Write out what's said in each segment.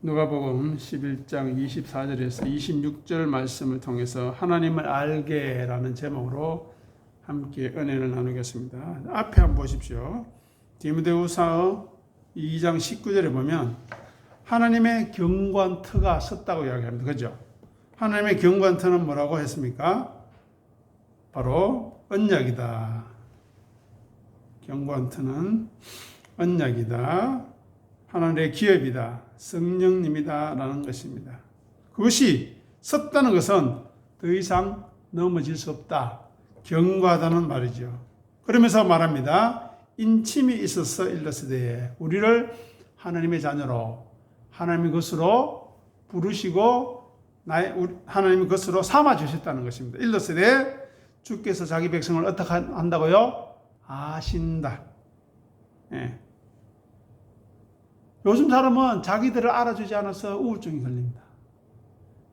누가복음 11장 24절에서 26절 말씀을 통해서 하나님을 알게라는 제목으로 함께 은혜를 나누겠습니다. 앞에 한번 보십시오. 디모데후서 2장 19절에 보면 하나님의 경관터가 섰다고 이야기합니다. 그죠? 하나님의 경관터는 뭐라고 했습니까? 바로 언약이다. 경관터는 언약이다. 하나님의 기업이다. 성령님이다. 라는 것입니다. 그것이 섰다는 것은 더 이상 넘어질 수 없다. 견고하다는 말이죠. 그러면서 말합니다. 인침이 있어서 일러스되 우리를 하나님의 자녀로 하나님의 것으로 부르시고 하나님의 것으로 삼아 주셨다는 것입니다. 일러스되 주께서 자기 백성을 어떻게 한다고요? 아신다. 예. 요즘 사람은 자기들을 알아주지 않아서 우울증이 걸립니다.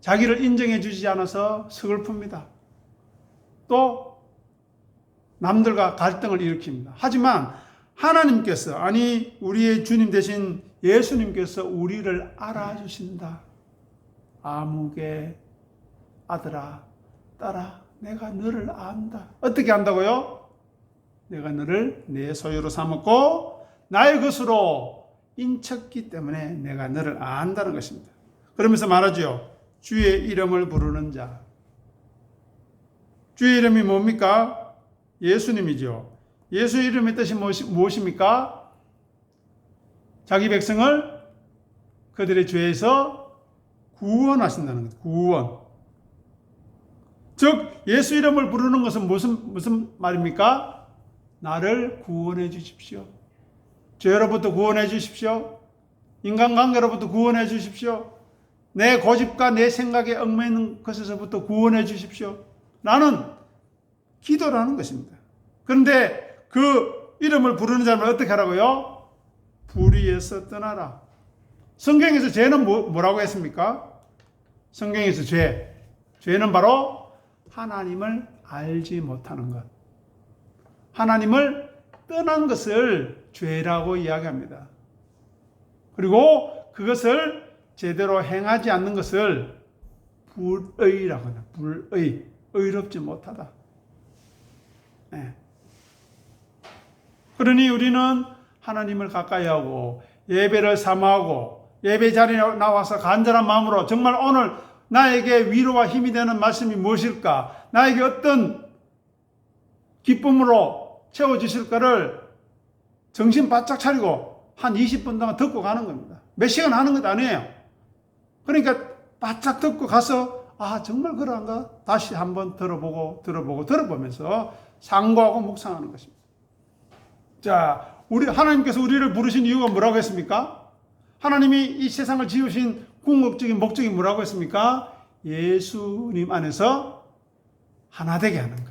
자기를 인정해 주지 않아서 서글픕니다. 또 남들과 갈등을 일으킵니다. 하지만 하나님께서, 아니 우리의 주님 되신 예수님께서 우리를 알아주신다. 아무개 아들아 딸아 내가 너를 안다. 어떻게 안다고요? 내가 너를 내 소유로 삼았고 나의 것으로 인쳤기 때문에 내가 너를 안다는 것입니다. 그러면서 말하죠. 주의 이름을 부르는 자. 주의 이름이 뭡니까? 예수님이죠. 예수 이름의 뜻이 무엇입니까? 자기 백성을 그들의 죄에서 구원하신다는 것. 구원. 즉 예수 이름을 부르는 것은 무슨 말입니까? 나를 구원해 주십시오. 죄로부터 구원해 주십시오. 인간관계로부터 구원해 주십시오. 내 고집과 내 생각에 얽매이는 것에서부터 구원해 주십시오. 나는 기도라는 것입니다. 그런데 그 이름을 부르는 자는 어떻게 하라고요? 불의에서 떠나라. 성경에서 죄는 뭐라고 했습니까? 성경에서 죄는 바로 하나님을 알지 못하는 것. 하나님을 떠난 것을 죄라고 이야기합니다. 그리고 그것을 제대로 행하지 않는 것을 불의라고 합니다. 불의, 의롭지 못하다. 네. 그러니 우리는 하나님을 가까이 하고 예배를 사모하고 예배 자리에 나와서 간절한 마음으로 정말 오늘 나에게 위로와 힘이 되는 말씀이 무엇일까? 나에게 어떤 기쁨으로 채워주실까를 정신 바짝 차리고 한 20분 동안 듣고 가는 겁니다. 몇 시간 하는 것 아니에요. 그러니까 바짝 듣고 가서 정말 그런가? 다시 한번 들어보면서 상고하고 묵상하는 것입니다. 자, 하나님께서 우리를 부르신 이유가 뭐라고 했습니까? 하나님이 이 세상을 지으신 궁극적인 목적이 뭐라고 했습니까? 예수님 안에서 하나 되게 하는 것.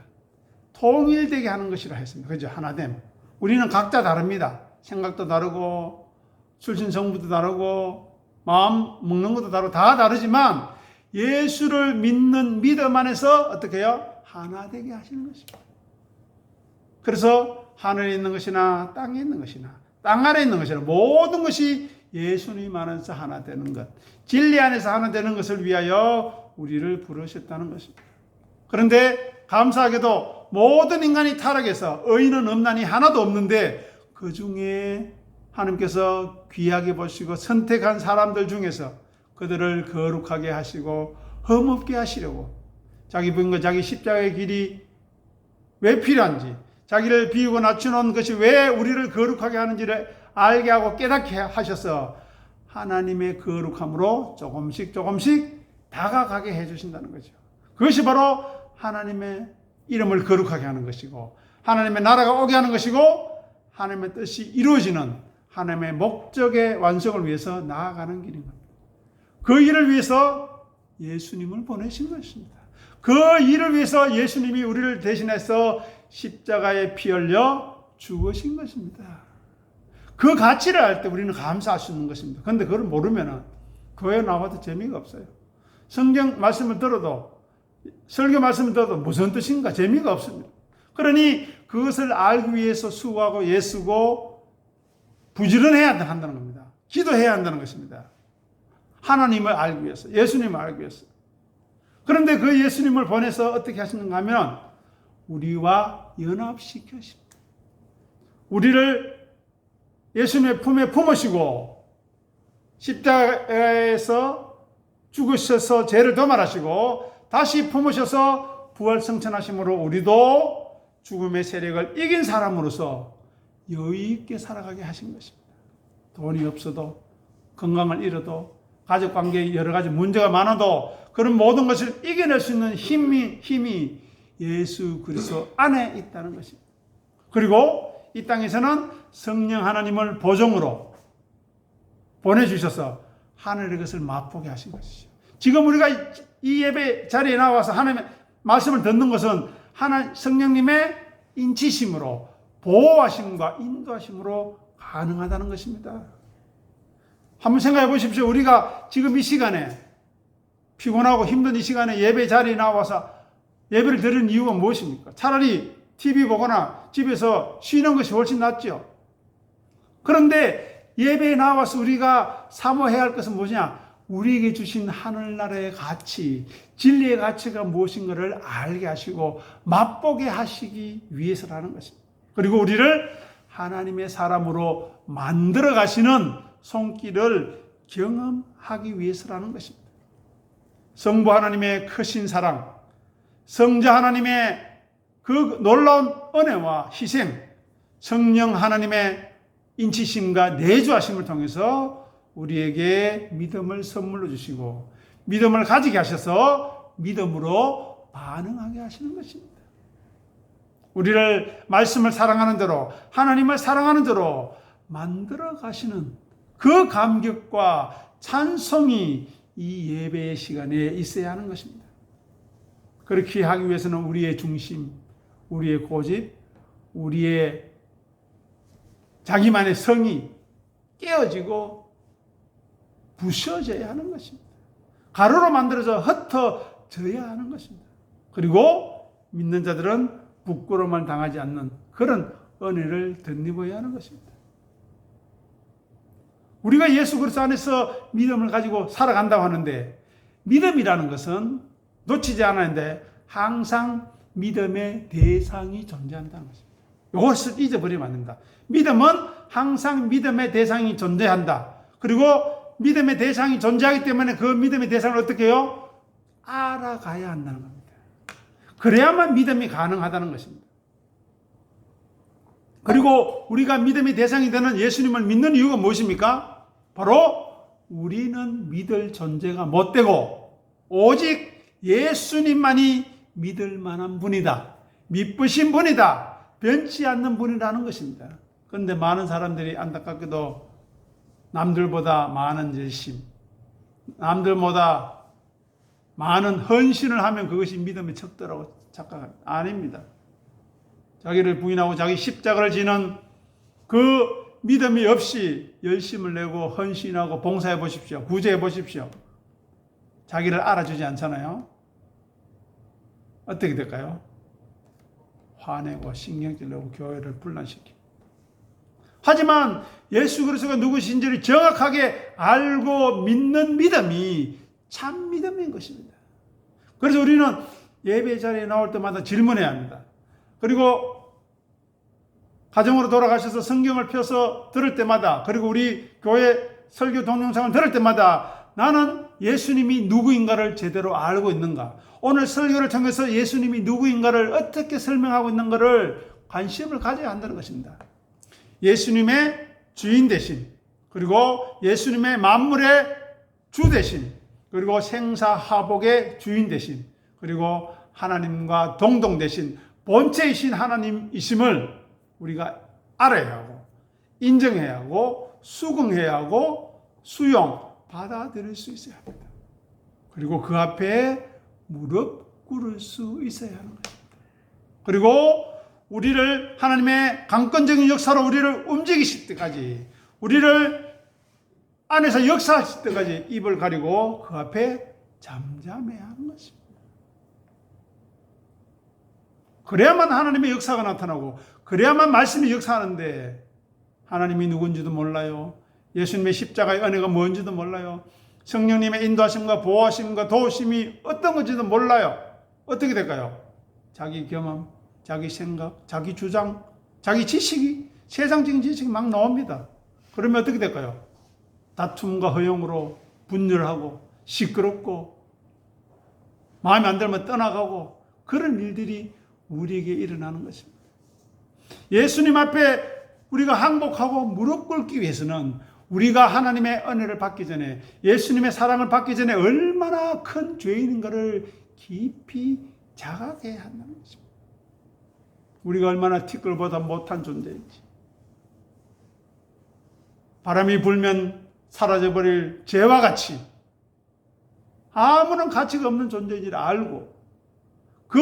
통일되게 하는 것이라 했습니다. 그죠? 하나됨. 우리는 각자 다릅니다. 생각도 다르고, 출신 정부도 다르고, 마음 먹는 것도 다르고, 다 다르지만, 예수를 믿는 믿음 안에서 어떻게 해요? 하나 되게 하시는 것입니다. 그래서 하늘에 있는 것이나 땅에 있는 것이나, 땅 아래에 있는 것이나, 모든 것이 예수님 안에서 하나 되는 것, 진리 안에서 하나 되는 것을 위하여 우리를 부르셨다는 것입니다. 그런데 감사하게도 모든 인간이 타락해서 의인은 없나니 하나도 없는데 그 중에 하나님께서 귀하게 보시고 선택한 사람들 중에서 그들을 거룩하게 하시고 흠없게 하시려고 자기 부인과 자기 십자가의 길이 왜 필요한지 자기를 비우고 낮춰놓은 것이 왜 우리를 거룩하게 하는지를 알게 하고 깨닫게 하셔서 하나님의 거룩함으로 조금씩 다가가게 해주신다는 거죠. 그것이 바로 하나님의 이름을 거룩하게 하는 것이고 하나님의 나라가 오게 하는 것이고 하나님의 뜻이 이루어지는 하나님의 목적의 완성을 위해서 나아가는 길인 겁니다. 그 일을 위해서 예수님을 보내신 것입니다. 그 일을 위해서 예수님이 우리를 대신해서 십자가에 피 흘려 죽으신 것입니다. 그 가치를 알 때 우리는 감사할 수 있는 것입니다. 그런데 그걸 모르면 교회 나와도 재미가 없어요. 성경 말씀을 들어도 설교 말씀을 들어도 무슨 뜻인가 재미가 없습니다. 그러니 그것을 알기 위해서 수고하고 애쓰고 부지런해야 한다는 겁니다. 기도해야 한다는 것입니다. 하나님을 알기 위해서, 예수님을 알기 위해서. 그런데 그 예수님을 보내서 어떻게 하시는가 하면 우리와 연합시키십니다. 우리를 예수님의 품에 품으시고 십자가에서 죽으셔서 죄를 도말하시고 다시 품으셔서 부활승천하심으로 우리도 죽음의 세력을 이긴 사람으로서 여유 있게 살아가게 하신 것입니다. 돈이 없어도, 건강을 잃어도, 가족관계에 여러 가지 문제가 많아도 그런 모든 것을 이겨낼 수 있는 힘이 예수 그리스도 안에 있다는 것입니다. 그리고 이 땅에서는 성령 하나님을 보정으로 보내주셔서 하늘의 것을 맛보게 하신 것이죠. 지금 우리가 이 예배 자리에 나와서 하나님의 말씀을 듣는 것은 성령님의 인치심으로, 보호하심과 인도하심으로 가능하다는 것입니다. 한번 생각해 보십시오. 우리가 지금 이 시간에 피곤하고 힘든 이 시간에 예배 자리에 나와서 예배를 드리는 이유가 무엇입니까? 차라리 TV 보거나 집에서 쉬는 것이 훨씬 낫죠. 그런데 예배에 나와서 우리가 사모해야 할 것은 무엇이냐? 우리에게 주신 하늘나라의 가치, 진리의 가치가 무엇인가를 알게 하시고 맛보게 하시기 위해서라는 것입니다. 그리고 우리를 하나님의 사람으로 만들어 가시는 손길을 경험하기 위해서라는 것입니다. 성부 하나님의 크신 사랑, 성자 하나님의 그 놀라운 은혜와 희생, 성령 하나님의 인치심과 내주하심을 통해서 우리에게 믿음을 선물로 주시고 믿음을 가지게 하셔서 믿음으로 반응하게 하시는 것입니다. 우리를 말씀을 사랑하는 대로, 하나님을 사랑하는 대로 만들어 가시는 그 감격과 찬송이 이 예배의 시간에 있어야 하는 것입니다. 그렇게 하기 위해서는 우리의 중심, 우리의 고집, 우리의 자기만의 성이 깨어지고 부셔져야 하는 것입니다. 가루로 만들어져 흩어져야 하는 것입니다. 그리고 믿는 자들은 부끄러움을 당하지 않는 그런 은혜를 덧입어야 하는 것입니다. 우리가 예수 그리스도 안에서 믿음을 가지고 살아간다고 하는데, 믿음이라는 것은 놓치지 않았는데 항상 믿음의 대상이 존재한다는 것입니다. 이것을 잊어버리면 안 된다. 믿음은 항상 믿음의 대상이 존재한다. 그리고 믿음의 대상이 존재하기 때문에 그 믿음의 대상을 어떻게 해요? 알아가야 한다는 겁니다. 그래야만 믿음이 가능하다는 것입니다. 그리고 우리가 믿음의 대상이 되는 예수님을 믿는 이유가 무엇입니까? 바로 우리는 믿을 존재가 못되고 오직 예수님만이 믿을 만한 분이다. 믿으신 분이다. 변치 않는 분이라는 것입니다. 그런데 많은 사람들이 안타깝게도 남들보다 많은 열심, 남들보다 많은 헌신을 하면 그것이 믿음의 척도라고 착각합니다. 아닙니다. 자기를 부인하고 자기 십자가를 지는 그 믿음이 없이 열심을 내고 헌신하고 봉사해 보십시오. 구제해 보십시오. 자기를 알아주지 않잖아요. 어떻게 될까요? 화내고 신경질 내고 교회를 분란시키고. 하지만 예수 그리스도가 누구신지를 정확하게 알고 믿는 믿음이 참 믿음인 것입니다. 그래서 우리는 예배 자리에 나올 때마다 질문해야 합니다. 그리고 가정으로 돌아가셔서 성경을 펴서 들을 때마다, 그리고 우리 교회 설교 동영상을 들을 때마다 나는 예수님이 누구인가를 제대로 알고 있는가? 오늘 설교를 통해서 예수님이 누구인가를 어떻게 설명하고 있는가를 관심을 가져야 한다는 것입니다. 예수님의 주인 되신, 그리고 예수님의 만물의 주 되신, 그리고 생사하복의 주인 되신, 그리고 하나님과 동동 되신 본체이신 하나님이심을 우리가 알아야 하고 인정해야 하고 수긍해야 하고 수용, 받아들일 수 있어야 합니다. 그리고 그 앞에 무릎 꿇을 수 있어야 하는 것입니다. 그리고 우리를 하나님의 강권적인 역사로 우리를 움직이실 때까지, 우리를 안에서 역사하실 때까지 입을 가리고 그 앞에 잠잠해야 하는 것입니다. 그래야만 하나님의 역사가 나타나고 그래야만 말씀이 역사하는데 하나님이 누군지도 몰라요. 예수님의 십자가의 은혜가 뭔지도 몰라요. 성령님의 인도하심과 보호하심과 도우심이 어떤 건지도 몰라요. 어떻게 될까요? 자기 경험, 자기 생각, 자기 주장, 자기 지식이, 세상적인 지식이 막 나옵니다. 그러면 어떻게 될까요? 다툼과 허용으로 분열하고 시끄럽고 마음에 안 들면 떠나가고 그런 일들이 우리에게 일어나는 것입니다. 예수님 앞에 우리가 항복하고 무릎 꿇기 위해서는 우리가 하나님의 은혜를 받기 전에, 예수님의 사랑을 받기 전에 얼마나 큰 죄인인가를 깊이 자각해야 한다는 것입니다. 우리가 얼마나 티끌보다 못한 존재인지, 바람이 불면 사라져버릴 재와 같이 아무런 가치가 없는 존재인지를 알고 그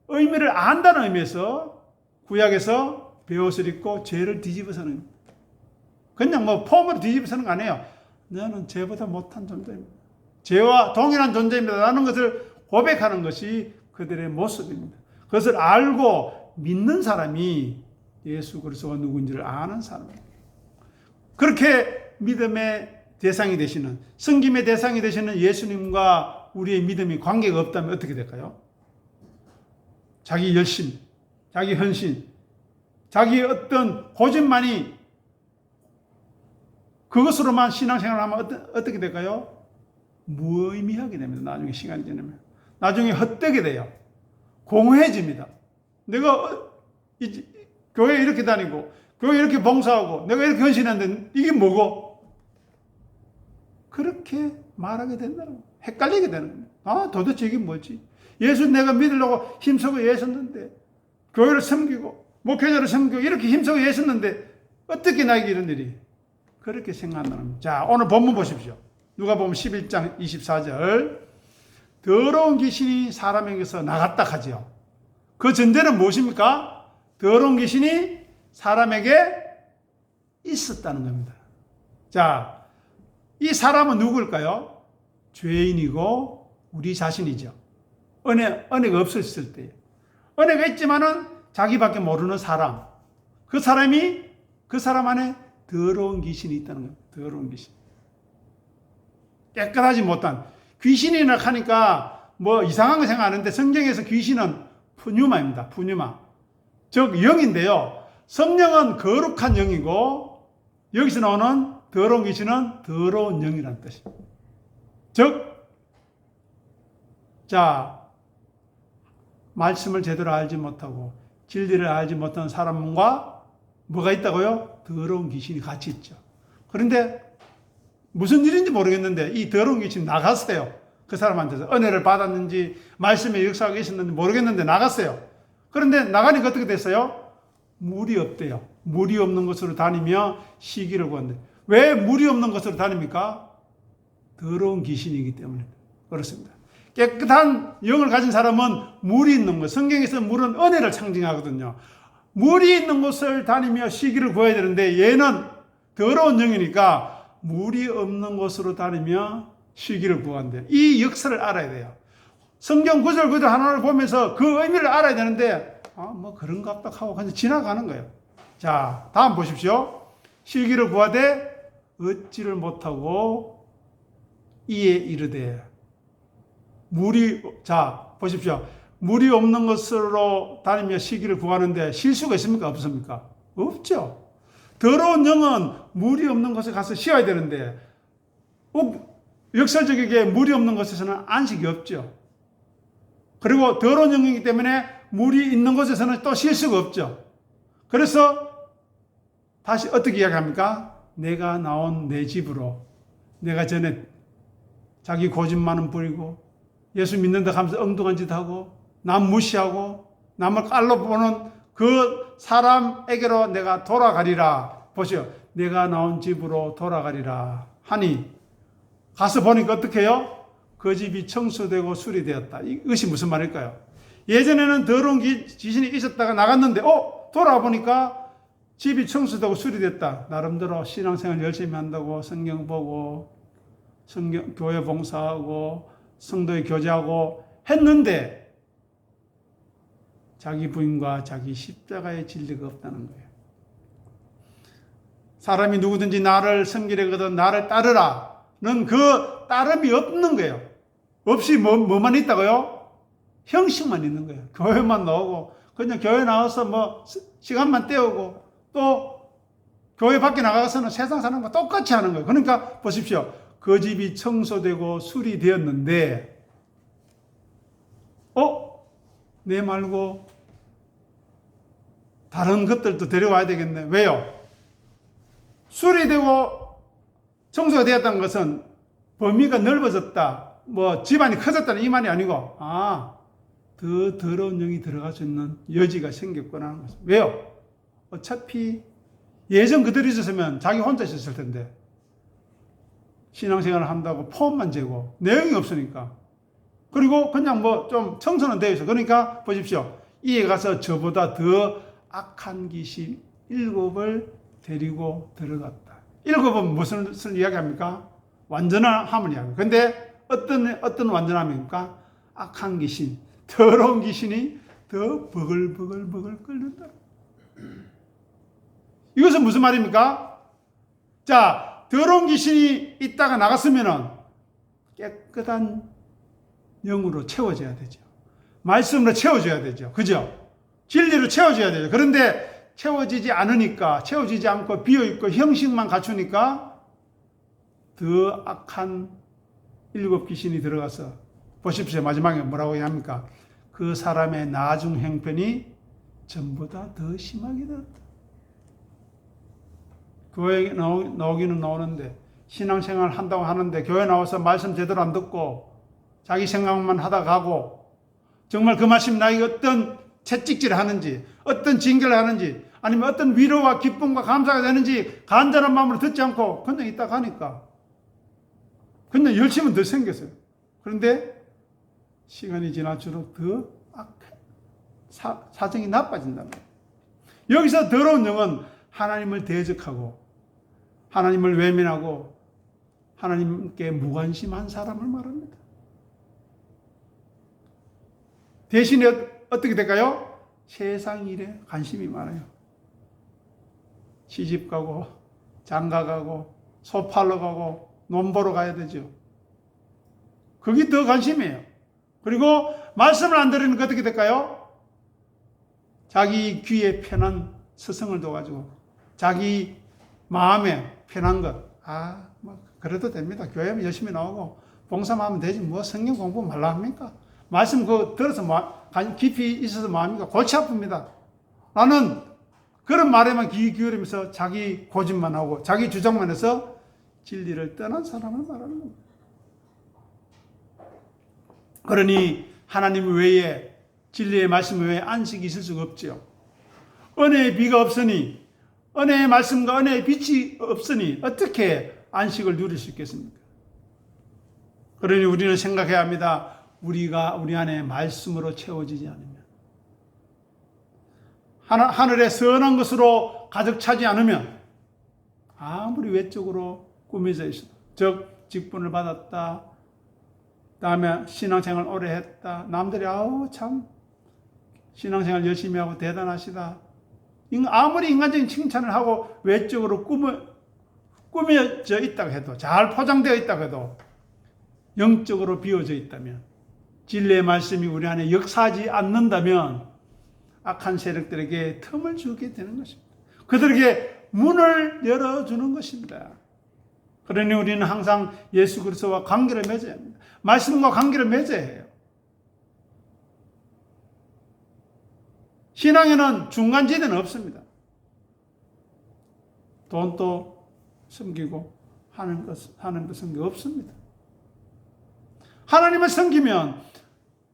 의미를 안다는 의미에서 구약에서 베옷을 입고 죄를 뒤집어서는, 그냥 뭐 폼으로 뒤집어서는 거 아니에요. 너는 죄보다 못한 존재입니다. 죄와 동일한 존재입니다 라는 것을 고백하는 것이 그들의 모습입니다. 그것을 알고 믿는 사람이 예수 그리스도가 누구인지를 아는 사람입니다. 그렇게 믿음의 대상이 되시는, 섬김의 대상이 되시는 예수님과 우리의 믿음이 관계가 없다면 어떻게 될까요? 자기 열심, 자기 헌신, 자기 어떤 고집만이 그것으로만 신앙생활을 하면 어떻게 될까요? 무의미하게 됩니다. 나중에 시간이 지나면. 나중에 헛되게 돼요. 공허해집니다. 내가 교회 이렇게 다니고 교회 이렇게 봉사하고 내가 이렇게 헌신하는데 이게 뭐고? 그렇게 말하게 된다는 거예요. 헷갈리게 되는 겁니다. 아, 도대체 이게 뭐지? 예수 내가 믿으려고 힘쓰고 애썼는데, 교회를 섬기고 목회자를 섬기고 이렇게 힘쓰고 애썼는데 어떻게 나에게 이런 일이? 그렇게 생각한다는 겁니다. 자, 오늘 본문 보십시오. 누가복음 11장 24절. 더러운 귀신이 사람에게서 나갔다 하지요. 그 전제는 무엇입니까? 더러운 귀신이 사람에게 있었다는 겁니다. 자, 이 사람은 누구일까요? 죄인이고 우리 자신이죠. 은혜가 없었을 때. 은혜가 있지만은 자기밖에 모르는 사람. 그 사람 안에 더러운 귀신이 있다는 겁니다. 더러운 귀신. 깨끗하지 못한. 귀신이라 하니까 뭐 이상한 거 생각하는데 성경에서 귀신은 푸뉴마입니다. 푸뉴마. 즉 영인데요. 성령은 거룩한 영이고 여기서 나오는 더러운 귀신은 더러운 영이라는 뜻입니다. 즉, 자, 말씀을 제대로 알지 못하고 진리를 알지 못한 사람과 뭐가 있다고요? 더러운 귀신이 같이 있죠. 그런데 무슨 일인지 모르겠는데 이 더러운 귀신이 나갔어요. 그 사람한테서 은혜를 받았는지 말씀의 역사가 있었는지 모르겠는데 나갔어요. 그런데 나가니까 어떻게 됐어요? 물이 없대요. 물이 없는 곳으로 다니며 시기를 구한대. 왜 물이 없는 곳으로 다닙니까? 더러운 귀신이기 때문에 그렇습니다. 깨끗한 영을 가진 사람은 물이 있는 곳. 성경에서 물은 은혜를 상징하거든요. 물이 있는 곳을 다니며 시기를 구해야 되는데 얘는 더러운 영이니까 물이 없는 곳으로 다니며 시기를 구한대. 이 역사를 알아야 돼요. 성경 구절 하나를 보면서 그 의미를 알아야 되는데 뭐 그런가 보다 하고 그냥 지나가는 거예요. 자, 다음 보십시오. 시기를 구하되 얻지를 못하고 이에 이르되 보십시오. 물이 없는 것으로 다니며 시기를 구하는데 실수가 있습니까? 없습니까? 없죠. 더러운 영은 물이 없는 곳에 가서 쉬어야 되는데 역설적이게 물이 없는 곳에서는 안식이 없죠. 그리고 더러운 영이기 때문에 물이 있는 곳에서는 또 쉴 수가 없죠. 그래서 다시 어떻게 이야기합니까? 내가 나온 내 집으로, 내가 전에 자기 고집만은 부리고 예수 믿는다 하면서 엉뚱한 짓 하고 남 무시하고 남을 깔로 보는 그 사람에게로 내가 돌아가리라. 보시오. 내가 나온 집으로 돌아가리라 하니 가서 보니까 어떻게 해요? 그 집이 청소되고 수리되었다. 이것이 무슨 말일까요? 예전에는 더러운 귀신이 있었다가 나갔는데 돌아와 보니까 집이 청소되고 수리됐다. 나름대로 신앙생활 열심히 한다고 성경 보고 교회 봉사하고 성도에 교제하고 했는데 자기 부인과 자기 십자가의 진리가 없다는 거예요. 사람이 누구든지 나를 섬기려거든 나를 따르라. 그 따름이 없는 거예요. 없이 뭐만 있다고요? 형식만 있는 거예요. 교회만 나오고 그냥 교회 나와서 뭐 시간만 때우고 또 교회 밖에 나가서는 세상 사람과 똑같이 하는 거예요. 그러니까 보십시오. 그 집이 청소되고 수리되었는데 내 말고 다른 것들도 데려와야 되겠네. 왜요? 수리되고 청소가 되었다는 것은 범위가 넓어졌다. 뭐 집안이 커졌다는 이 말이 아니고 더 더러운 영이 들어갈 수 있는 여지가 생겼구나 하는 것입니다. 왜요? 어차피 예전 그대로 있었으면 자기 혼자 있었을 텐데 신앙생활을 한다고 폼만 재고 내용이 없으니까 그리고 그냥 뭐 좀 청소는 되어 있어. 그러니까 보십시오. 이에 가서 저보다 더 악한 귀신 7을 데리고 들어갔다. 7은 무슨 이야기합니까? 완전함을 이야기합니다. 근데 어떤 완전함입니까? 악한 귀신, 더러운 귀신이 더 버글버글 끓는다. 이것은 무슨 말입니까? 자, 더러운 귀신이 있다가 나갔으면은 깨끗한 영으로 채워져야 되죠. 말씀으로 채워줘야 되죠. 그죠? 진리로 채워줘야 되죠. 그런데 채워지지 않고 비어있고 형식만 갖추니까 더 악한 7 귀신이 들어가서 보십시오. 마지막에 뭐라고 합니까? 그 사람의 나중 형편이 전보다 더 심하게 되었다. 교회에 나오기는 나오는데 신앙생활 한다고 하는데 교회 나와서 말씀 제대로 안 듣고 자기 생각만 하다 가고 정말 그 말씀 나에게 어떤 채찍질을 하는지 어떤 징계를 하는지 아니면 어떤 위로와 기쁨과 감사가 되는지 간절한 마음으로 듣지 않고 그냥 있다 가니까 그냥 열심은 더 생겼어요. 그런데 시간이 지날수록 더 사정이 나빠진다는 거예요. 여기서 더러운 영은 하나님을 대적하고 하나님을 외면하고 하나님께 무관심한 사람을 말합니다. 대신에 어떻게 될까요? 세상 일에 관심이 많아요. 시집 가고 장가 가고 소 팔러 가고 논 보러 가야 되죠. 그게 더 관심이에요. 그리고 말씀을 안 들으니까 어떻게 될까요? 자기 귀에 편한 스승을 둬가지고 자기 마음에 편한 것 뭐 그래도 됩니다. 교회 열심히 나오고 봉사만 하면 되지 뭐 성경 공부 말라 합니까? 말씀 그거 들어서 깊이 있어서 마음이가 골치 아픕니다. 나는 그런 말에만 귀 기울이면서 자기 고집만 하고 자기 주장만 해서 진리를 떠난 사람을 말하는 겁니다. 그러니 하나님 외에 진리의 말씀 외에 안식이 있을 수가 없죠. 은혜의 비가 없으니 은혜의 말씀과 은혜의 빛이 없으니 어떻게 안식을 누릴 수 있겠습니까? 그러니 우리는 생각해야 합니다. 우리가 우리 안에 말씀으로 채워지지 않으면 하늘의 선한 것으로 가득 차지 않으면 아무리 외적으로 꾸며져 있어도 즉 직분을 받았다 다음에 신앙생활 오래 했다 남들이 참 신앙생활 열심히 하고 대단하시다 아무리 인간적인 칭찬을 하고 외적으로 꾸며져 있다고 해도 잘 포장되어 있다고 해도 영적으로 비워져 있다면 진리의 말씀이 우리 안에 역사하지 않는다면 악한 세력들에게 틈을 주게 되는 것입니다. 그들에게 문을 열어주는 것입니다. 그러니 우리는 항상 예수 그리스도와 관계를 맺어야 합니다. 말씀과 관계를 맺어야 해요. 신앙에는 중간지대는 없습니다. 돈도 섬기고 하는 것 섬기고 없습니다. 하나님을 섬기면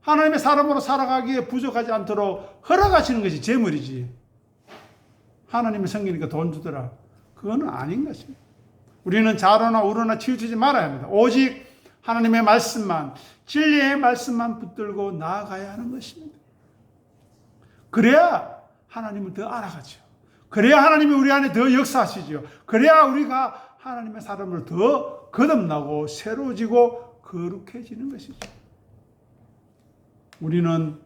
하나님의 사람으로 살아가기에 부족하지 않도록 허락하시는 것이 재물이지. 하나님을 섬기니까 돈 주더라. 그거는 아닌 것입니다. 우리는 좌로나 우로나 치우치지 말아야 합니다. 오직 하나님의 말씀만, 진리의 말씀만 붙들고 나아가야 하는 것입니다. 그래야 하나님을 더 알아가죠. 그래야 하나님이 우리 안에 더 역사하시죠. 그래야 우리가 하나님의 사람으로 더 거듭나고 새로워지고 거룩해지는 것이죠. 우리는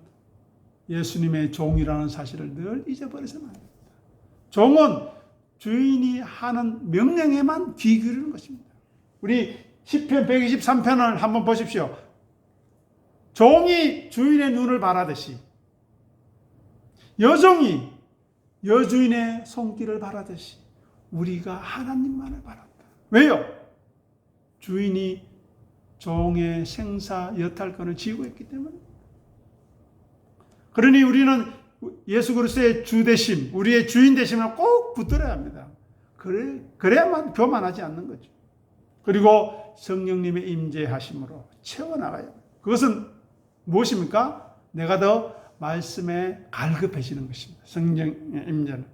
예수님의 종이라는 사실을 늘 잊어버려서는 안 됩니다. 종은 주인이 하는 명령에만 귀 기울이는 것입니다. 우리 시편 123편을 한번 보십시오. 종이 주인의 눈을 바라듯이 여종이 여주인의 손길을 바라듯이 우리가 하나님만을 바란다. 왜요? 주인이 종의 생사 여탈권을 쥐고 있기 때문에. 그러니 우리는 예수 그리스도의 주 되심, 우리의 주인 되심을 꼭 붙들어야 합니다. 그래야만 교만하지 않는 거죠. 그리고 성령님의 임재하심으로 채워나가야 합니다. 그것은 무엇입니까? 내가 더 말씀에 갈급해지는 것입니다. 성령의 임재는.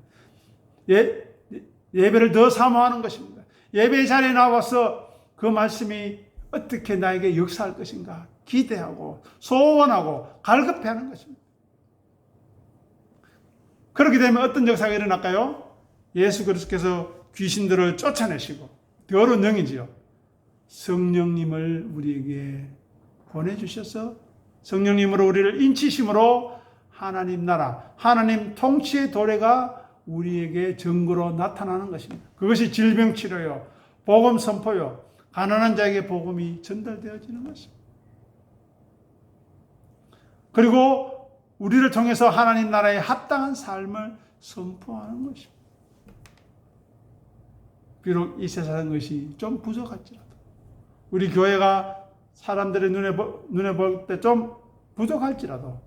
예배를 더 사모하는 것입니다. 예배 자리에 나와서 그 말씀이 어떻게 나에게 역사할 것인가 기대하고 소원하고 갈급해하는 것입니다. 그렇게 되면 어떤 역사가 일어날까요? 예수 그리스도께서 귀신들을 쫓아내시고 더러운 영이지요. 성령님을 우리에게 보내주셔서 성령님으로 우리를 인치심으로 하나님 나라, 하나님 통치의 도래가 우리에게 증거로 나타나는 것입니다. 그것이 질병치료요, 복음 선포요, 가난한 자에게 복음이 전달되어지는 것입니다. 그리고 우리를 통해서 하나님 나라에 합당한 삶을 선포하는 것입니다. 비록 이 세상 것이 좀 부족할지라도 우리 교회가 사람들의 눈에 볼 때 좀 부족할지라도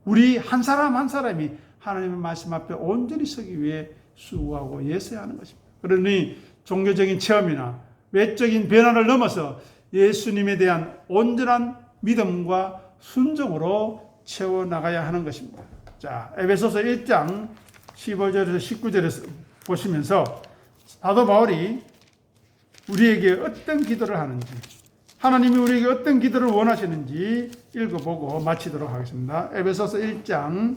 우리 한 사람 한 사람이 하나님의 말씀 앞에 온전히 서기 위해 수고하고 예서야 하는 것입니다. 그러니 종교적인 체험이나 외적인 변화를 넘어서 예수님에 대한 온전한 믿음과 순종으로 채워나가야 하는 것입니다. 자, 에베소서 1장 15절에서 19절에서 보시면서 사도 바울이 우리에게 어떤 기도를 하는지, 하나님이 우리에게 어떤 기도를 원하시는지 읽어보고 마치도록 하겠습니다. 에베소서 1장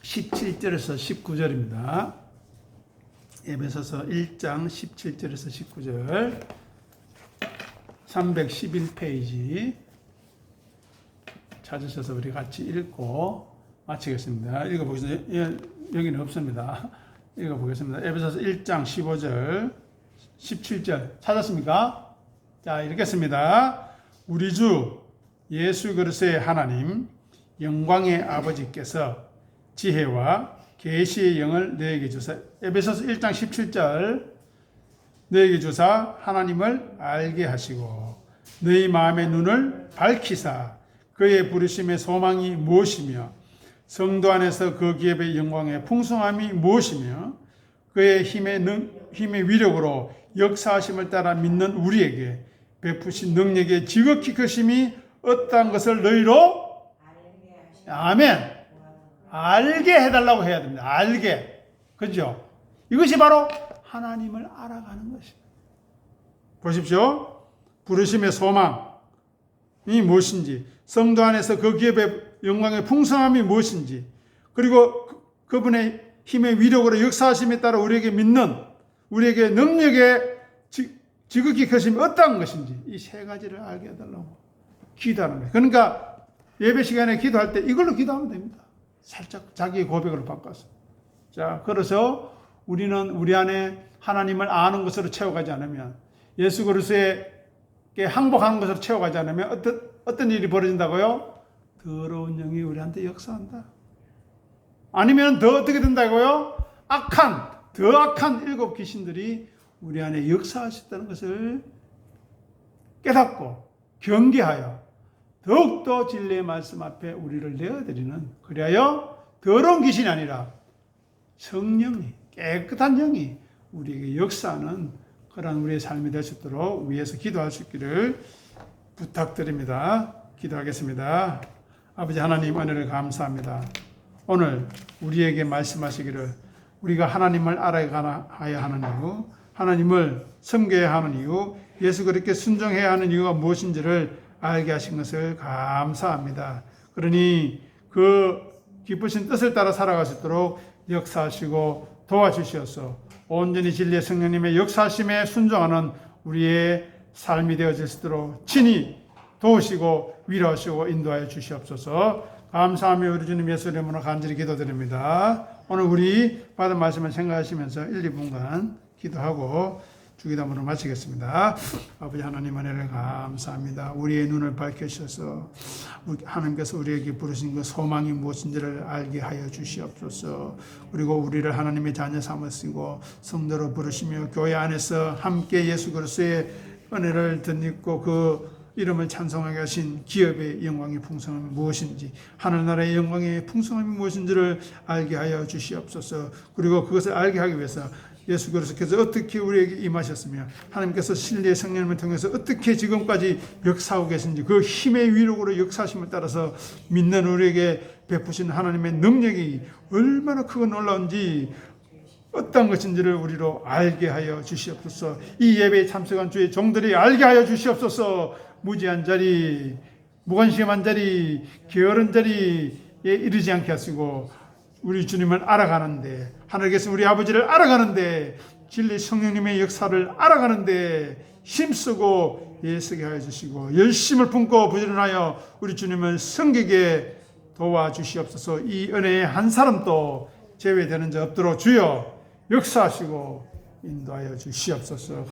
17절에서 19절입니다. 에베소서 1장 17절에서 19절 311페이지 찾으셔서 우리 같이 읽고 마치겠습니다. 읽어보겠습니다. 여기는 없습니다. 읽어보겠습니다. 에베소서 1장 15절 17절 찾았습니까? 자, 읽겠습니다. 우리 주 예수 그리스도의 하나님 영광의 아버지께서 지혜와 계시의 영을 너에게 주사, 에베소서 1장 17절 너에게 주사 하나님을 알게 하시고 너희 마음의 눈을 밝히사 그의 부르심의 소망이 무엇이며 성도 안에서 그 기업의 영광의 풍성함이 무엇이며 그의 힘의 위력으로 역사하심을 따라 믿는 우리에게 베푸신 능력의 지극히 크심이 어떠한 것을 너희로 아멘 알게 해달라고 해야 됩니다. 알게. 그죠? 이것이 바로 하나님을 알아가는 것입니다. 보십시오. 부르심의 소망이 무엇인지, 성도 안에서 그 기업의 영광의 풍성함이 무엇인지, 그리고 그분의 힘의 위력으로 역사하심에 따라 우리에게 믿는, 우리에게 능력의 지극히 크심이 어떠한 것인지, 이 세 가지를 알게 해달라고 기도하는 거예요. 그러니까 예배 시간에 기도할 때 이걸로 기도하면 됩니다. 살짝 자기의 고백으로 바꿔서. 자, 그래서 우리는 우리 안에 하나님을 아는 것으로 채워가지 않으면, 예수 그리스도에게 항복하는 것으로 채워가지 않으면 어떤 일이 벌어진다고요? 더러운 영이 우리한테 역사한다. 아니면 더 어떻게 된다고요? 더 악한 일곱 귀신들이 우리 안에 역사할 수 있다는 것을 깨닫고 경계하여 더욱더 진리의 말씀 앞에 우리를 내어드리는, 그리하여 더러운 귀신이 아니라 성령이, 깨끗한 영이 우리에게 역사하는 그러한 우리의 삶이 될 수 있도록 위해서 기도할 수 있기를 부탁드립니다. 기도하겠습니다. 아버지 하나님, 은혜를 감사합니다. 오늘 우리에게 말씀하시기를 우리가 하나님을 알아가야 하는 이유, 하나님을 섬겨야 하는 이유, 예수 그리스도께 순종해야 하는 이유가 무엇인지를 알게 하신 것을 감사합니다. 그러니 그 기쁘신 뜻을 따라 살아갈 수 있도록 역사하시고 도와주시어서 온전히 진리의 성령님의 역사하심에 순종하는 우리의 삶이 되어질 수 있도록 친히 도우시고 위로하시고 인도하여 주시옵소서. 감사하며 우리 주님 예수 이름으로 간절히 기도드립니다. 오늘 우리 받은 말씀을 생각하시면서 1, 2분간 기도하고 주기도문으로 마치겠습니다. 아버지 하나님 은혜를 감사합니다. 우리의 눈을 밝히셔서 하나님께서 우리에게 부르신 그 소망이 무엇인지를 알게 하여 주시옵소서. 그리고 우리를 하나님의 자녀 삼으시고 성도로 부르시며 교회 안에서 함께 예수 그리스도의 은혜를 덧입고 그 이름을 찬송하게 하신 기업의 영광의 풍성함이 무엇인지, 하늘나라의 영광의 풍성함이 무엇인지를 알게 하여 주시옵소서. 그리고 그것을 알게 하기 위해서 예수 그리스도께서 어떻게 우리에게 임하셨으며 하나님께서 진리의 성령님을 통해서 어떻게 지금까지 역사하고 계신지, 그 힘의 위력으로 역사하심을 따라서 믿는 우리에게 베푸신 하나님의 능력이 얼마나 크고 놀라운지, 어떤 것인지를 우리로 알게 하여 주시옵소서. 이 예배에 참석한 주의 종들이 알게 하여 주시옵소서. 무지한 자리, 무관심한 자리, 게으른 자리에 이르지 않게 하시고 우리 주님을 알아가는데, 하늘께서 우리 아버지를 알아가는데, 진리 성령님의 역사를 알아가는데 힘쓰고 애쓰게 하여 주시고 열심을 품고 부지런하여 우리 주님을 섬기게 도와주시옵소서. 이 은혜의 한 사람도 제외되는 자 없도록 주여 역사하시고 인도하여 주시옵소서.